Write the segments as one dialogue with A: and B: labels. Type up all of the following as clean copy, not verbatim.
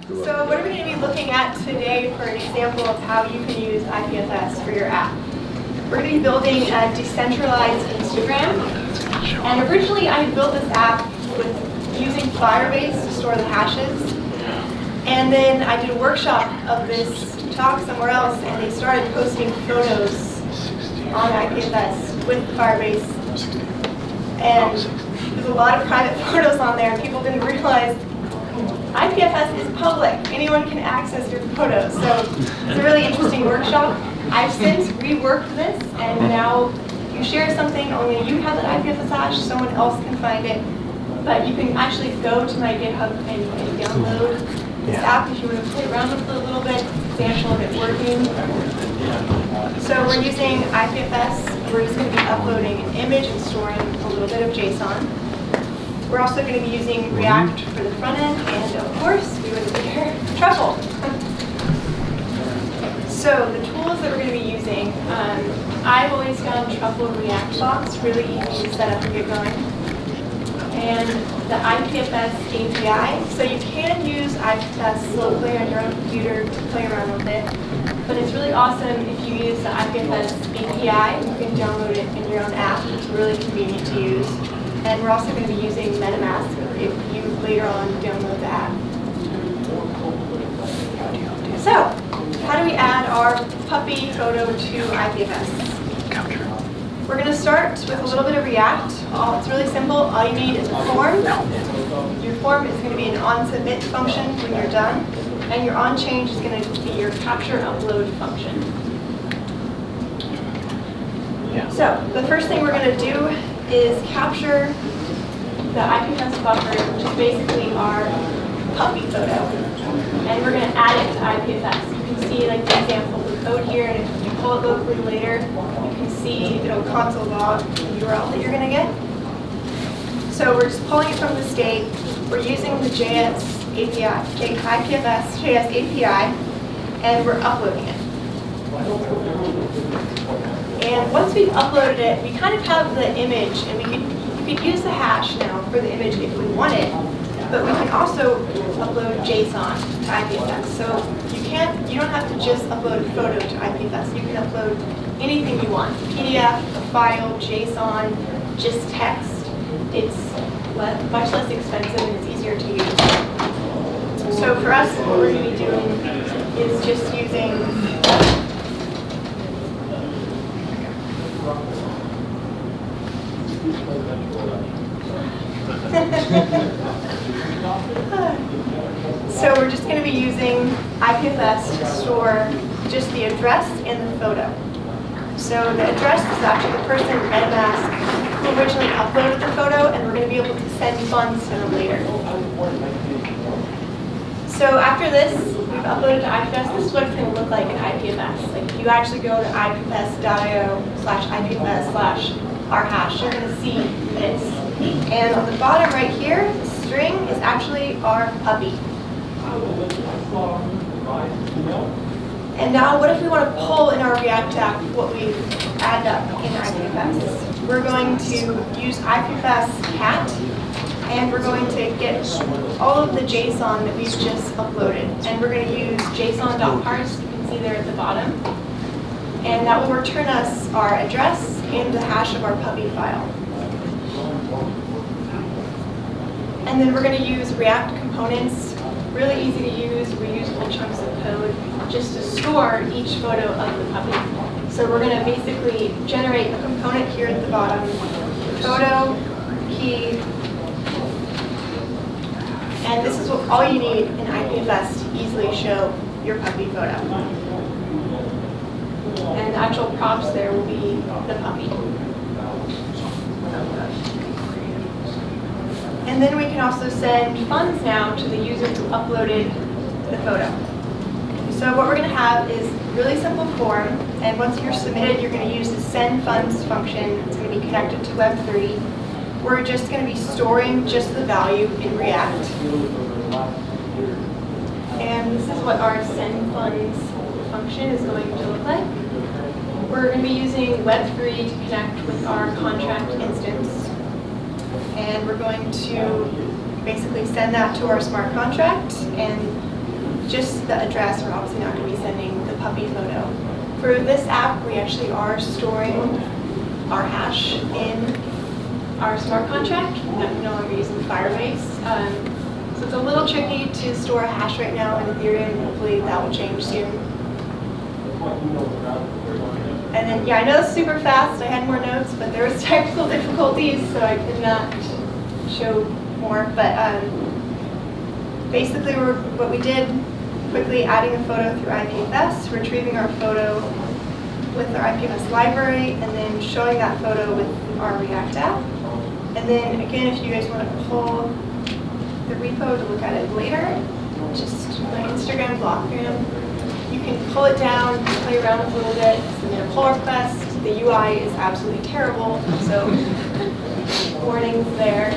A: So what are we going to be looking at today for an example of how you can use IPFS for your app? We're going to be building a decentralized Instagram. And originally I had built this app with using Firebase to store the hashes. And then I did a workshop of this talk somewhere else, and they started posting photos on IPFS with Firebase. And there's a lot of private photos on there. People didn't realize IPFS is public. Anyone can access your photos. So it's a really interesting workshop. I've since reworked this, and now you share something, only you have that IPFS hash, someone else can find it. But you can actually go to my GitHub and download this app if you want to play around with it a little bit, example of it working. So we're using IPFS. We're just going to be uploading an image and storing a little bit of JSON. We're also going to be using React for the front end, and of course, we would prepare Truffle. So the tools that we're going to be using, I've always found Truffle React box really easy to set up and get going. And the IPFS API. So you can use IPFS locally on your own computer to play around with it. But it's really awesome if you use the IPFS API. You can download it in your own app. It's really convenient to use. And we're also going to be using MetaMask if you later on download the app. So, how do we add our puppy photo to IPFS? We're going to start with a little bit of React. It's really simple. All you need is a form. Your form is going to be an onSubmit function when you're done. And your onChange is going to be your capture upload function. So, the first thing we're going to do is capture the IPFS buffer, which is basically our puppy photo. And we're going to add it to IPFS. You can see like the example of the code here, and if you pull it locally later, you can see it'll console log the URL that you're going to get. So we're just pulling it from the state. We're using the JS API, IPFS JS API, and we're uploading it. And once we've uploaded it, we kind of have the image, and we could use the hash now for the image if we wanted, but we can also upload JSON to IPFS. So you don't have to just upload a photo to IPFS. You can upload anything you want: PDF, a file, JSON, just text. It's much less expensive and it's easier to use. So for us, what we're going to be doing is just using so we're just going to be using IPFS to store just the address and the photo. So the address is actually the person in MetaMask who originally uploaded the photo, and we're going to be able to send funds to them later. So after this, we've uploaded to IPFS. This is what it's going to look like in IPFS. Like if you actually go to ipfs.io/IPFS/rhash, you're going to see this. And on the bottom right here, the string is actually our puppy. And now what if we want to pull in our React app what we've added up in IPFS? We're going to use IPFS cat, and we're going to get all of the JSON that we've just uploaded. And we're going to use json.parse, you can see there at the bottom. And that will return us our address and the hash of our puppy file. And then we're going to use React components, really easy to use, reusable chunks of code, just to store each photo of the puppy. So we're going to basically generate a component here at the bottom, photo, key, and this is what all you need in IPFS to easily show your puppy photo. And the actual props there will be the puppy. And then we can also send funds now to the user who uploaded the photo. So what we're going to have is a really simple form, and once you're submitted, you're going to use the send funds function. It's going to be connected to Web3. We're just going to be storing just the value in React. And this is what our send funds function is going to look like. We're going to be using Web3 to connect with our contract instance. And we're going to basically send that to our smart contract, and just the address. We're obviously not going to be sending the puppy photo. For this app, we actually are storing our hash in our smart contract. We're no longer using Firebase. So it's a little tricky to store a hash right now in Ethereum. Hopefully that will change soon. And then, yeah, I know it's super fast. I had more notes, but there was technical difficulties, so I could not show more. But basically, what we did, quickly adding a photo through IPFS, retrieving our photo with our IPFS library, and then showing that photo with our React app. And then, again, if you guys want to pull the repo to look at it later, just my Instagram, Blockgram. You can pull it down, play around with a little bit, submit a pull request. The UI is absolutely terrible, so warnings there.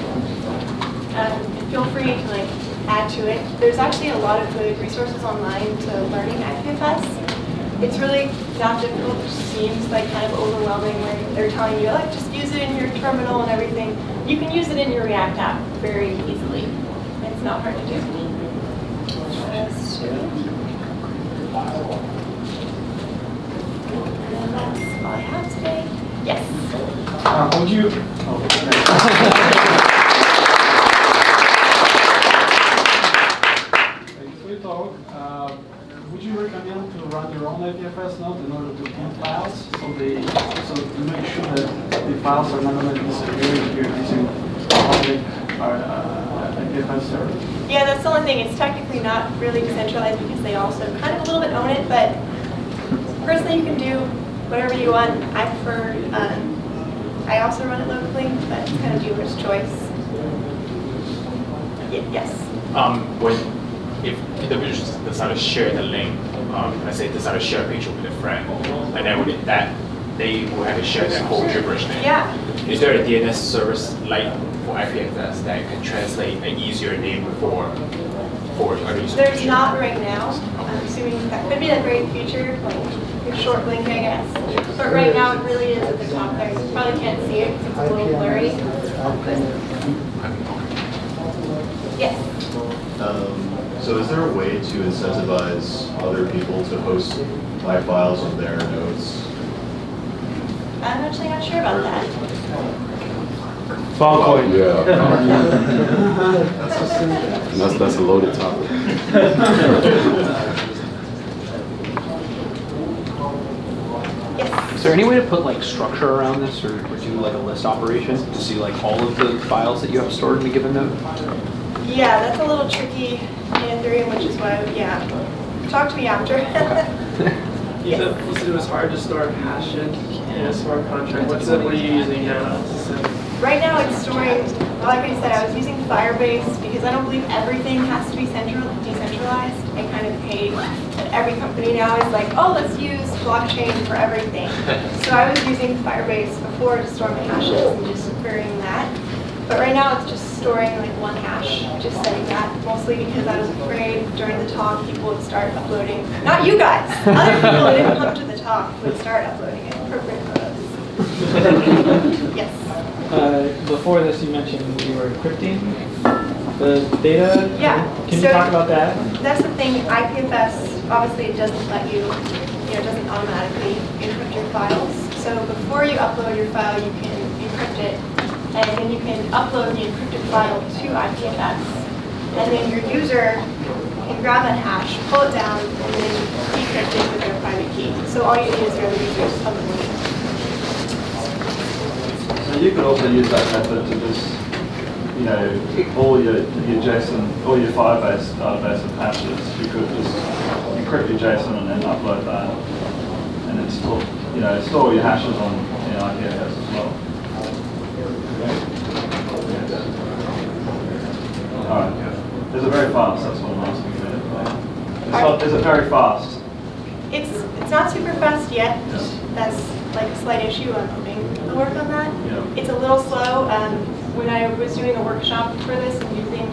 A: And feel free to add to it. There's actually a lot of good resources online to learning IPFS. It's really not difficult. It just seems kind of overwhelming when they're telling you, just use it in your terminal and everything. You can use it in your React app very easily. It's not hard to do. And that's all I have today. Yes?
B: Would you... Would you recommend to run your own IPFS node in order to pin files so to make sure that the files are not going to disappear if you're using public IPFS server?
A: Yeah, that's the only thing. It's technically not really decentralized because they also kind of a little bit own it, but personally you can do whatever you want. I prefer, I also run it locally, but it's kind of dealer's choice. Yes?
C: If individuals decide to share the link, let's say decide to share a picture with a friend, and then they will have to share that whole gibberish name.
A: Yeah.
C: Is there a DNS service like for IPFS that can translate an easier name for other users?
A: There's not right now. I'm assuming that could be a great feature, a short link, I guess. But right now it really is at the top there. You probably can't see it because it's a little blurry. Yes?
D: So is there a way to incentivize other people to host my files on their nodes?
A: I'm actually not sure about that.
B: Filecoin.
E: Yeah. That's a loaded topic.
A: Yes.
F: Is there any way to put structure around this, or do a list operation to see all of the files that you have stored in a given node?
A: Yeah, that's a little tricky in Ethereum, which is why, talk to me after.
G: You said it was hard to start hashing in a smart contract. What are you using now?
A: Right now it's storing, like I said, I was using Firebase because I don't believe everything has to be decentralized. I kind of hate that every company now is let's use blockchain for everything. So I was using Firebase before to store my hashes and just querying that. But right now it's just storing one hash, just setting that, mostly because I was afraid during the talk people would start uploading, not you guys, other people who didn't come to the talk would start uploading inappropriate photos. Yes?
G: Before this you mentioned you were encrypting the data.
A: Yeah.
G: Can you talk about that?
A: That's the thing, IPFS, obviously it doesn't let you, it doesn't automatically encrypt your files. So before you upload your file, you can encrypt it. And then you can upload the encrypted file to IPFS. And then your user can grab that hash, pull it down, and then decrypt it with their private key. So all you need is your other user's public key.
B: So you could also use that method to just, all your JSON, all your Firebase database of hashes, you could just encrypt your JSON and then upload that, and then store all your hashes on IPFS as well. Alright. Is it very fast? That's what I'm asking you. Is it very fast?
A: It's not super fast yet. That's a slight issue. I'm hoping to work on that.
B: Yeah.
A: It's a little slow. When I was doing a workshop for this and using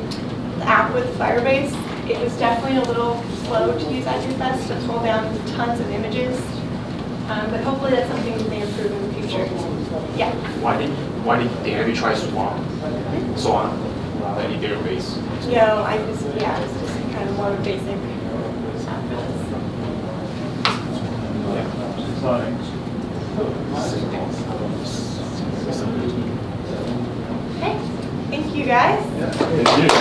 A: the app with Firebase, it was definitely a little slow to use IPFS to pull down tons of images. But hopefully that's something that they improve in the future. Yeah.
C: Why did they have you try Swan? Swan, the Ethereum base?
A: No, it's just kind of more basic.
B: exciting.
A: Okay, thank you guys.
B: Thank you.